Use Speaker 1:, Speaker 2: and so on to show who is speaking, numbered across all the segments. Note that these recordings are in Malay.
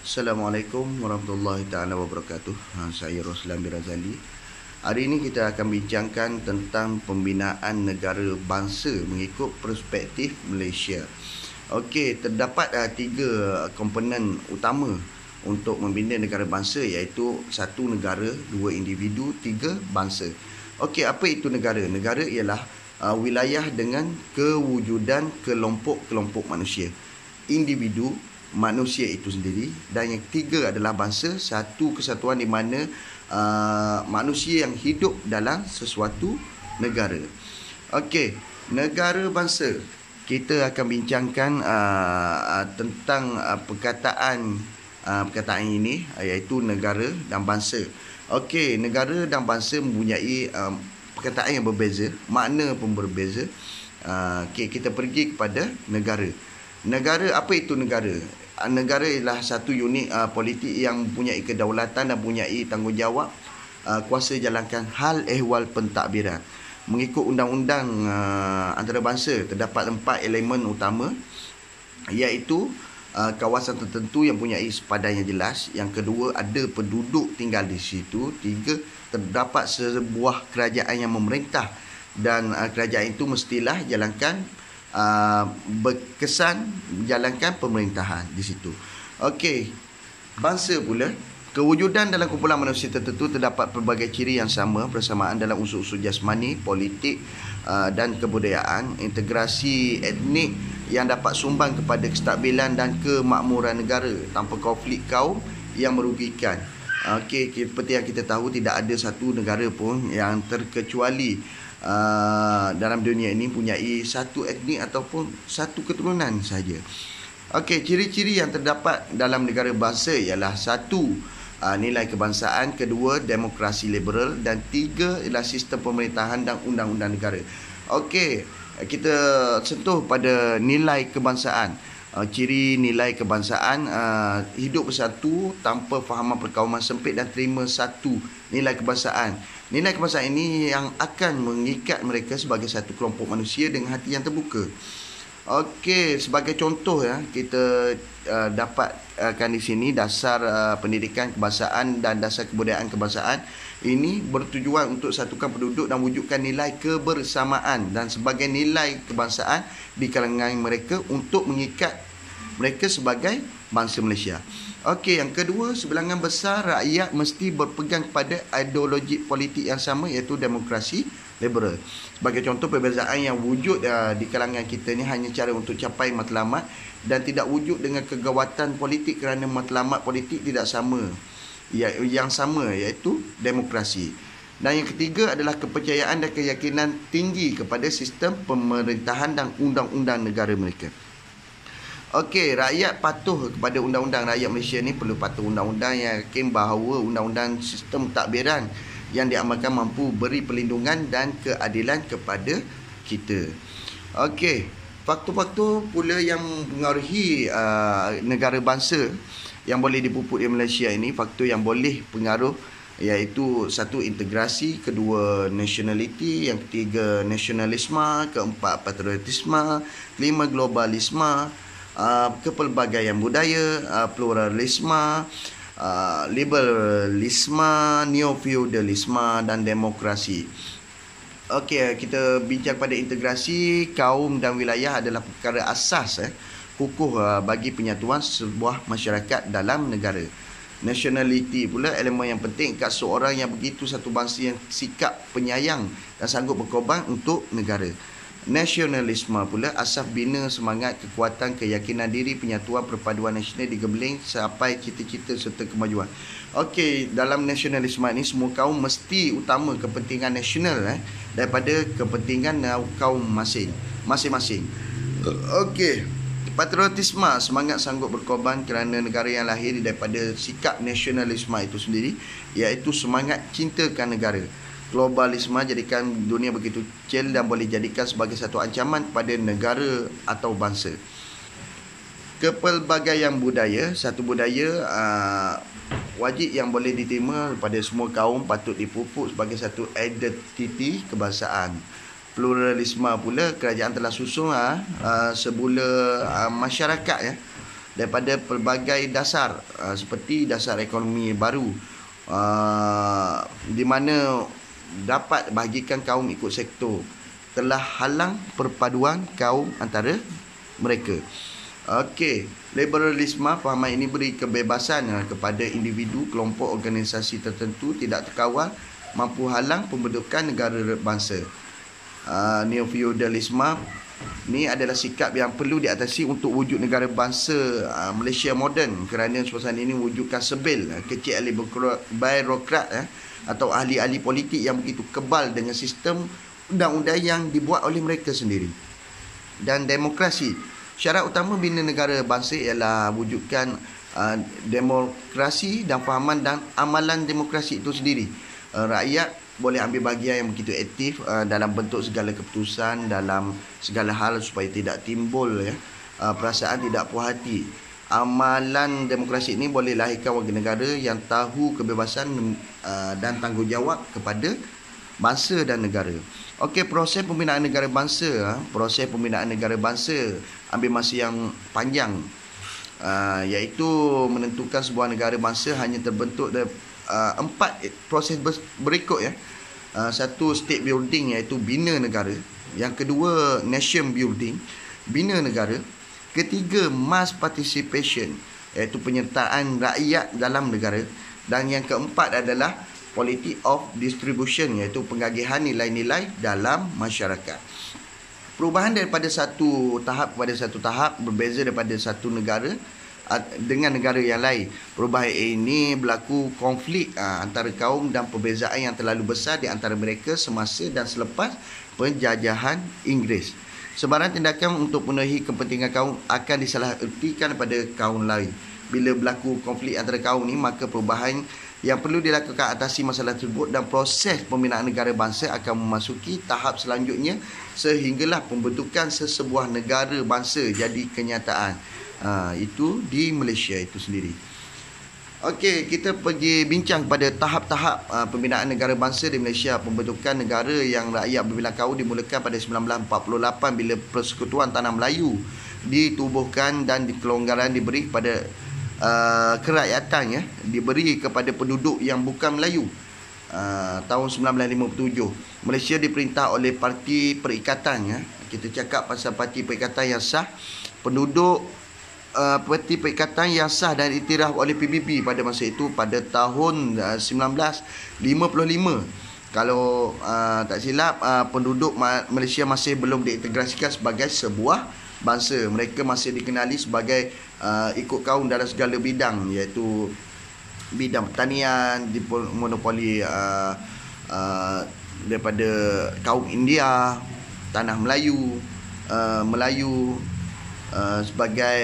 Speaker 1: Assalamualaikum warahmatullahi taala wabarakatuh. Saya Roslan Birazali. Hari ini kita akan bincangkan tentang pembinaan negara bangsa mengikut perspektif Malaysia. Okey, terdapat tiga komponen utama untuk membina negara bangsa, iaitu satu negara, dua individu, tiga bangsa. Okey, apa itu negara? Negara ialah wilayah dengan kewujudan kelompok-kelompok manusia. Individu, manusia itu sendiri, dan yang ketiga adalah bangsa, satu kesatuan di mana manusia yang hidup dalam sesuatu negara. Okey, negara bangsa. Kita akan bincangkan tentang perkataan ini, iaitu negara dan bangsa. Okey, negara dan bangsa mempunyai perkataan yang berbeza, makna pun berbeza. Okey, kita pergi kepada negara. Negara, apa itu negara? Negara ialah satu unit politik yang mempunyai kedaulatan dan mempunyai tanggungjawab kuasa jalankan hal ehwal pentadbiran. Mengikut undang-undang antarabangsa, terdapat 4 elemen utama, iaitu kawasan tertentu yang mempunyai sepadan yang jelas. Yang kedua, ada penduduk tinggal di situ. Tiga, terdapat sebuah kerajaan yang memerintah, dan kerajaan itu mestilah jalankan berkesan menjalankan pemerintahan di situ. Okey, bangsa pula, kewujudan dalam kumpulan manusia tertentu terdapat pelbagai ciri yang sama, persamaan dalam unsur-unsur jasmani, politik dan kebudayaan, integrasi etnik yang dapat sumbang kepada kestabilan dan kemakmuran negara tanpa konflik kaum yang merugikan. Okey, seperti yang kita tahu, tidak ada satu negara pun yang terkecuali dalam dunia ini punyai satu etnik ataupun satu keturunan saja. Okey, ciri-ciri yang terdapat dalam negara bangsa ialah satu, nilai kebangsaan, kedua, demokrasi liberal, dan tiga ialah sistem pemerintahan dan undang-undang negara. Okey, kita sentuh pada nilai kebangsaan. Ciri nilai kebangsaan, hidup bersatu tanpa fahaman perkauman sempit dan terima satu nilai kebangsaan. Nilai kebangsaan ini yang akan mengikat mereka sebagai satu kelompok manusia dengan hati yang terbuka. Okey, sebagai contoh kita dapatkan di sini dasar pendidikan kebangsaan dan dasar kebudayaan kebangsaan. Ini bertujuan untuk satukan penduduk dan wujudkan nilai kebersamaan dan sebagai nilai kebangsaan di kalangan mereka untuk mengikat mereka sebagai bangsa Malaysia. Okey, yang kedua, sebilangan besar rakyat mesti berpegang kepada ideologi politik yang sama, iaitu demokrasi liberal. Sebagai contoh, perbezaan yang wujud di kalangan kita ni hanya cara untuk capai matlamat dan tidak wujud dengan kegawatan politik kerana matlamat politik tidak sama. Yang sama iaitu demokrasi. Dan yang ketiga adalah kepercayaan dan keyakinan tinggi kepada sistem pemerintahan dan undang-undang negara mereka. Okey, rakyat patuh kepada undang-undang. Rakyat Malaysia ni perlu patuh undang-undang yang yakin bahawa undang-undang sistem takbiran yang diamalkan mampu beri perlindungan dan keadilan kepada kita. Okey, faktor-faktor pula yang mempengaruhi negara bangsa yang boleh dipupuk di Malaysia ini, faktor yang boleh pengaruh, iaitu satu, integrasi, kedua, nationality, yang ketiga, nasionalisme, keempat, patriotisme, kelima, globalisme, kepelbagaian budaya, pluralisme, liberalisme, neo-feudalisme dan demokrasi. Okey, kita bincang pada integrasi. Kaum dan wilayah adalah perkara asas kukuh bagi penyatuan sebuah masyarakat dalam negara. Nationality pula elemen yang penting kat seorang yang begitu satu bangsa yang sikap penyayang dan sanggup berkorban untuk negara. Nasionalisme pula asas bina semangat, kekuatan, keyakinan diri, penyatuan, perpaduan nasional digembleng sampai cita-cita serta kemajuan. Okey, dalam nasionalisme ini semua kaum mesti utama kepentingan nasional daripada kepentingan kaum masing-masing. Okey, patriotisme, semangat sanggup berkorban kerana negara yang lahir daripada sikap nasionalisme itu sendiri, iaitu semangat cintakan negara. Globalisme jadikan dunia begitu kecil dan boleh jadikan sebagai satu ancaman kepada negara atau bangsa. Kepelbagaian budaya, satu budaya wajib yang boleh diterima pada semua kaum, patut dipupuk sebagai satu identiti kebangsaan. Pluralisme pula, kerajaan telah susun sebula masyarakat daripada pelbagai dasar seperti dasar ekonomi baru di mana dapat bahagikan kaum ikut sektor, telah halang perpaduan kaum antara mereka. Okey, liberalisme fahaman ini beri kebebasan kepada individu, kelompok, organisasi tertentu tidak terkawal, mampu halang pembentukan negara bangsa. Neofeudalisme ni adalah sikap yang perlu diatasi untuk wujud negara bangsa Malaysia moden, kerana suasana ini wujudkan sebil kecil ahli birokrat atau ahli-ahli politik yang begitu kebal dengan sistem undang-undang yang dibuat oleh mereka sendiri. Dan demokrasi, syarat utama bina negara bangsa ialah wujudkan demokrasi dan fahaman dan amalan demokrasi itu sendiri. Rakyat boleh ambil bahagian yang begitu aktif dalam bentuk segala keputusan dalam segala hal supaya tidak timbul perasaan tidak puas hati. Amalan demokrasi ini boleh lahirkan warga negara yang tahu kebebasan dan tanggungjawab kepada bangsa dan negara. Okey, proses pembinaan negara bangsa, proses pembinaan negara bangsa ambil masa yang panjang, iaitu menentukan sebuah negara bangsa hanya terbentuk dari 4 proses berikut satu, state building, iaitu bina negara. Yang kedua, nation building, bina negara. Ketiga, mass participation, iaitu penyertaan rakyat dalam negara. Dan yang keempat adalah policy of distribution, iaitu pengagihan nilai-nilai dalam masyarakat. Perubahan daripada satu tahap kepada satu tahap berbeza daripada satu negara dengan negara yang lain. Perubahan ini berlaku konflik antara kaum dan perbezaan yang terlalu besar di antara mereka semasa dan selepas penjajahan Inggeris. Sebarang tindakan untuk memenuhi kepentingan kaum akan disalahertikan pada kaum lain. Bila berlaku konflik antara kaum ni, maka perubahan yang perlu dilakukan atasi masalah tersebut dan proses pembinaan negara bangsa akan memasuki tahap selanjutnya sehinggalah pembentukan sesebuah negara bangsa jadi kenyataan. Itu di Malaysia itu sendiri. Okey, kita pergi bincang pada tahap-tahap pembinaan negara bangsa di Malaysia. Pembentukan negara yang rakyat berbilang kaum dimulakan pada 1948 bila Persekutuan Tanah Melayu ditubuhkan dan kelonggaran diberi kepada kerakyatan diberi kepada penduduk yang bukan Melayu. Tahun 1957 Malaysia diperintah oleh Parti Perikatan. Kita cakap pasal Parti Perikatan yang sah. Penduduk Parti Perikatan yang sah dan iktiraf oleh PBB pada masa itu pada tahun 1955. Kalau tak silap, penduduk Malaysia masih belum diintegrasikan sebagai sebuah bangsa. Mereka masih dikenali sebagai ikut kaum dalam segala bidang, iaitu bidang pertanian, dimonopoli daripada kaum India, tanah Melayu, sebagai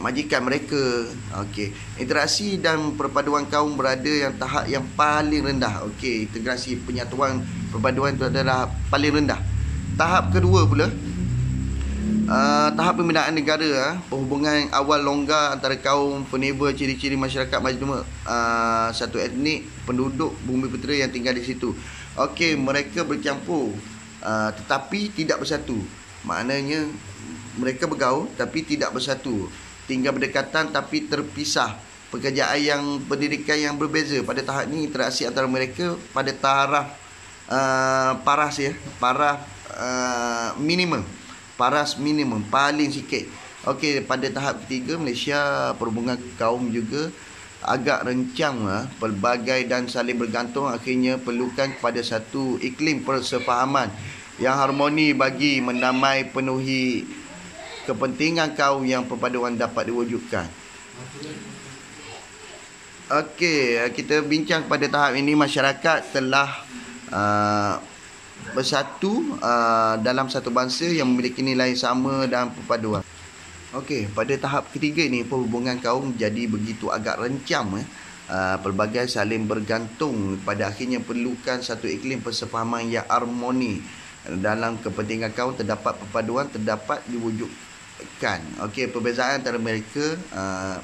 Speaker 1: majikan mereka. Okey, interaksi dan perpaduan kaum berada yang tahap yang paling rendah. Okey, integrasi penyatuan perpaduan itu adalah paling rendah. Tahap kedua pula, tahap pembinaan negara, perhubungan awal longgar antara kaum, peneba, ciri-ciri masyarakat majmuk satu etnik penduduk bumi putera yang tinggal di situ. Okey, mereka bercampur tetapi tidak bersatu. Maknanya mereka bergaul tapi tidak bersatu, tinggal berdekatan tapi terpisah. Pekerjaan yang pendidikan yang berbeza. Pada tahap ini interaksi antara mereka pada taraf paras minimum paling sikit. Okey, pada tahap ketiga Malaysia perhubungan kaum juga agak rencang, pelbagai dan saling bergantung. Akhirnya perlukan kepada satu iklim persefahaman yang harmoni bagi mendamai penuhi kepentingan kaum yang perpaduan dapat diwujudkan. Okey, kita bincang pada tahap ini masyarakat telah bersatu dalam satu bangsa yang memiliki nilai sama dan perpaduan. Okey, pada tahap ketiga ini perhubungan kaum jadi begitu agak rencam. Pelbagai saling bergantung, pada akhirnya perlukan satu iklim persefahaman yang harmoni. Dalam kepentingan kaum terdapat perpaduan, terdapat diwujud Okey, perbezaan antara mereka,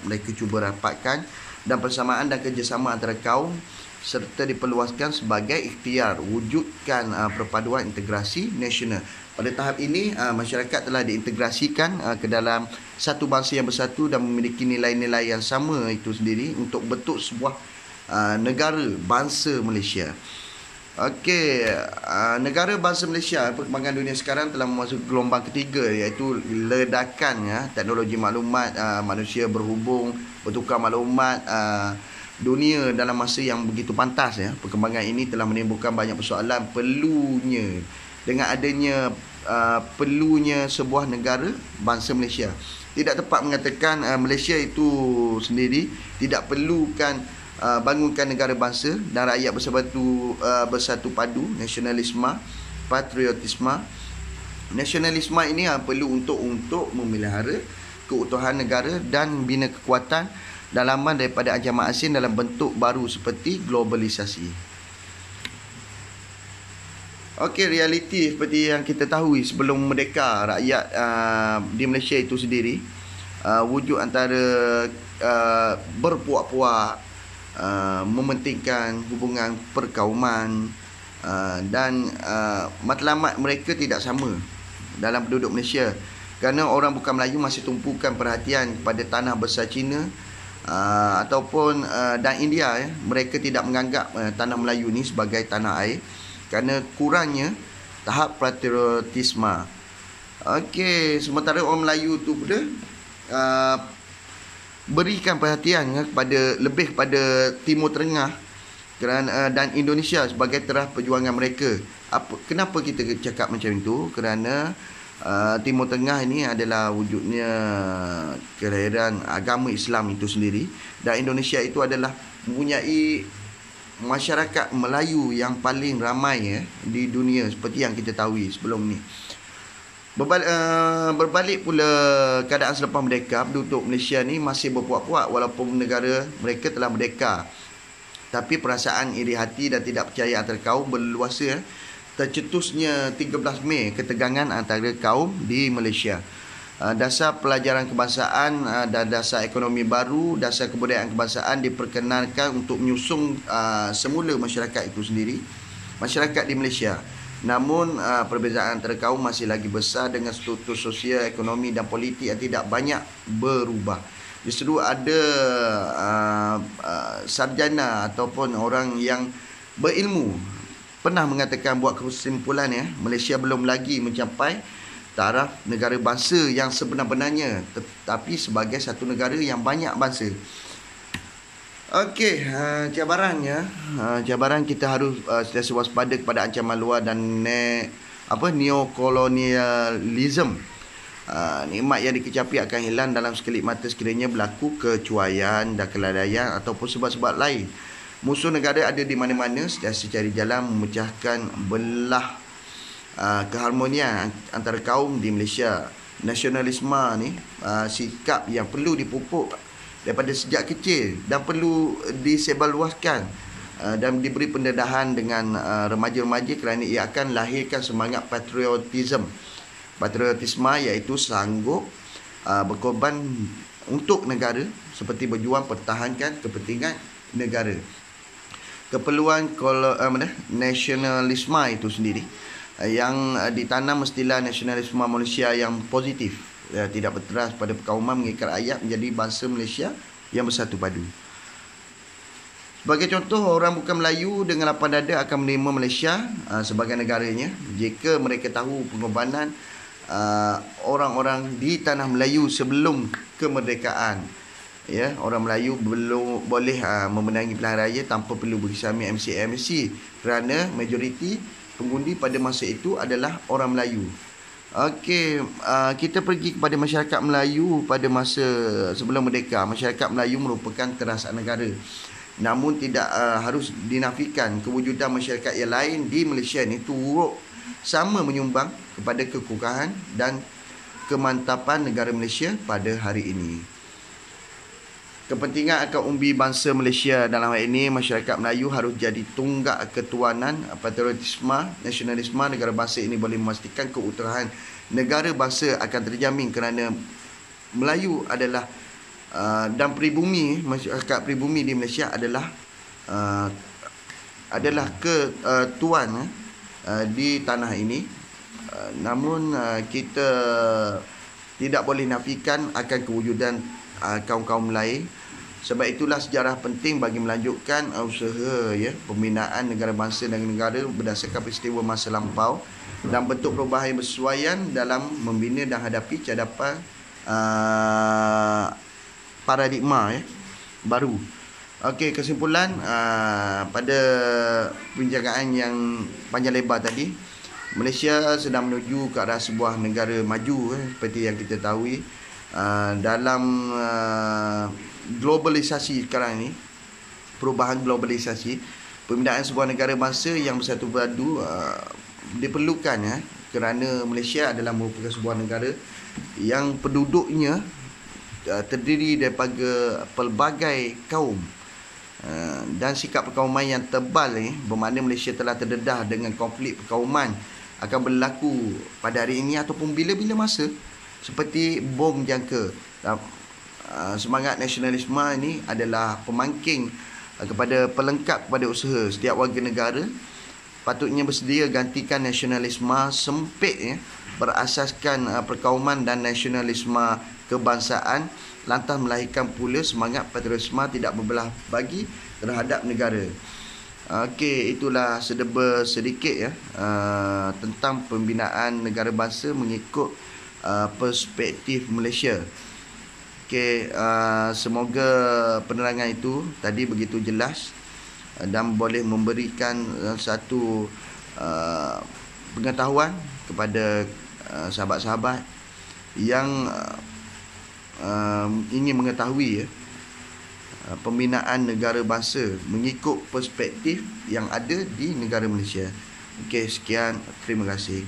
Speaker 1: mereka cuba rapatkan dan persamaan dan kerjasama antara kaum serta diperluaskan sebagai ikhtiar wujudkan perpaduan integrasi nasional. Pada tahap ini, masyarakat telah diintegrasikan ke dalam satu bangsa yang bersatu dan memiliki nilai-nilai yang sama itu sendiri untuk bentuk sebuah negara bangsa Malaysia. Okey, negara bangsa Malaysia, perkembangan dunia sekarang telah memasuki gelombang ketiga, iaitu ledakan teknologi maklumat, manusia berhubung, bertukar maklumat, dunia dalam masa yang begitu pantas. Perkembangan ini telah menimbulkan banyak persoalan perlunya dengan adanya perlunya sebuah negara bangsa Malaysia. Tidak tepat mengatakan Malaysia itu sendiri tidak perlukan bangunkan negara bangsa dan rakyat bersatu padu, nasionalisme, patriotisme. Nasionalisme ini perlu untuk memelihara keutuhan negara dan bina kekuatan dalaman daripada ancaman asing dalam bentuk baru seperti globalisasi. Okey, realiti seperti yang kita tahu sebelum merdeka, rakyat di Malaysia itu sendiri wujud antara berpuak-puak, mementingkan hubungan perkauman, dan matlamat mereka tidak sama dalam penduduk Malaysia, kerana orang bukan Melayu masih tumpukan perhatian kepada tanah besar Cina ataupun dan India. Mereka tidak menganggap tanah Melayu ni sebagai tanah air kerana kurangnya tahap patriotisme. Okey, sementara orang Melayu tu pula berikan perhatian lebih kepada Timur Tengah dan Indonesia sebagai terah perjuangan mereka. Kenapa kita cakap macam itu? Kerana Timur Tengah ini adalah wujudnya kelahiran agama Islam itu sendiri, dan Indonesia itu adalah mempunyai masyarakat Melayu yang paling ramai di dunia seperti yang kita tahu sebelum ni. Berbalik pula keadaan selepas merdeka, penduduk Malaysia ni masih berpuak-puak walaupun negara mereka telah merdeka. Tapi perasaan iri hati dan tidak percaya antara kaum berleluasa. Tercetusnya 13 Mei ketegangan antara kaum di Malaysia. Dasar pelajaran kebangsaan dan dasar ekonomi baru, dasar kebudayaan kebangsaan diperkenalkan untuk menyusung semula masyarakat itu sendiri, masyarakat di Malaysia. Namun perbezaan antara kaum masih lagi besar dengan struktur sosial, ekonomi dan politik yang tidak banyak berubah. Justru ada sarjana ataupun orang yang berilmu pernah mengatakan, buat kesimpulan Malaysia belum lagi mencapai taraf negara bangsa yang sebenar-benarnya, tetapi sebagai satu negara yang banyak bangsa. Okey, cabaran kita harus sentiasa waspada kepada ancaman luar dan neokolonialisme. Nikmat yang dikecapi akan hilang dalam sekelip mata sekiranya berlaku kecuaian dan kelalaian ataupun sebab-sebab lain. Musuh negara ada di mana-mana, sentiasa cari jalan memecahkan belah keharmonian antara kaum di Malaysia. Nasionalisme ni sikap yang perlu dipupuk daripada sejak kecil dan perlu disebarluaskan dan diberi pendedahan dengan remaja-remaja, kerana ia akan lahirkan semangat patriotisme, iaitu sanggup berkorban untuk negara, seperti berjuang pertahankan kepentingan negara. Keperluan nasionalisme itu sendiri yang ditanam mestilah nasionalisme Malaysia yang positif, tidak berteras pada perkauman, mengikat rakyat menjadi bangsa Malaysia yang bersatu padu. Sebagai contoh, orang bukan Melayu dengan lapang dada akan menerima Malaysia sebagai negaranya jika mereka tahu pengorbanan orang-orang di tanah Melayu sebelum kemerdekaan. Orang Melayu belum boleh memenangi pilihan raya tanpa perlu bersama MCA/MSC, kerana majoriti pengundi pada masa itu adalah orang Melayu. Okey, kita pergi kepada masyarakat Melayu pada masa sebelum merdeka. Masyarakat Melayu merupakan terasaan negara. Namun tidak harus dinafikan kewujudan masyarakat yang lain di Malaysia ni turut sama menyumbang kepada kekukuhan dan kemantapan negara Malaysia pada hari ini. Kepentingan akan umbi bangsa Malaysia dalam hal ini, masyarakat Melayu harus jadi tunggak ketuanan, patriotisme, nasionalisme negara bangsa ini boleh memastikan keutuhan negara bangsa akan terjamin kerana Melayu adalah dan pribumi, masyarakat pribumi di Malaysia adalah ketuan di tanah ini. Namun kita tidak boleh nafikan akan kewujudan kaum-kaum lain. Sebab itulah sejarah penting bagi melanjutkan usaha pembinaan negara bangsa dan negara berdasarkan peristiwa masa lampau dan bentuk perubahan yang bersesuaian dalam membina dan hadapi cadapan paradigma baru. Okey, kesimpulan pada perbincangan yang panjang lebar tadi, Malaysia sedang menuju ke arah sebuah negara maju seperti yang kita tahu dalam globalisasi sekarang ni, perubahan globalisasi, pembinaan sebuah negara bangsa yang bersatu padu diperlukan kerana Malaysia adalah merupakan sebuah negara yang penduduknya terdiri daripada pelbagai kaum dan sikap perkauman yang tebal bermakna Malaysia telah terdedah dengan konflik perkauman akan berlaku pada hari ini ataupun bila-bila masa seperti bom jangka. Semangat nasionalisme ini adalah pemangking kepada pelengkap kepada usaha setiap warga negara patutnya bersedia gantikan nasionalisme sempit berasaskan perkauman dan nasionalisme kebangsaan, lantas melahirkan pula semangat patriotisme tidak berbelah bagi terhadap negara. Okey, itulah sedikit tentang pembinaan negara bangsa mengikut perspektif Malaysia. Okey, semoga penerangan itu tadi begitu jelas dan boleh memberikan satu pengetahuan kepada sahabat-sahabat yang ingin mengetahui pembinaan negara bangsa mengikut perspektif yang ada di negara Malaysia. Okey, sekian, terima kasih.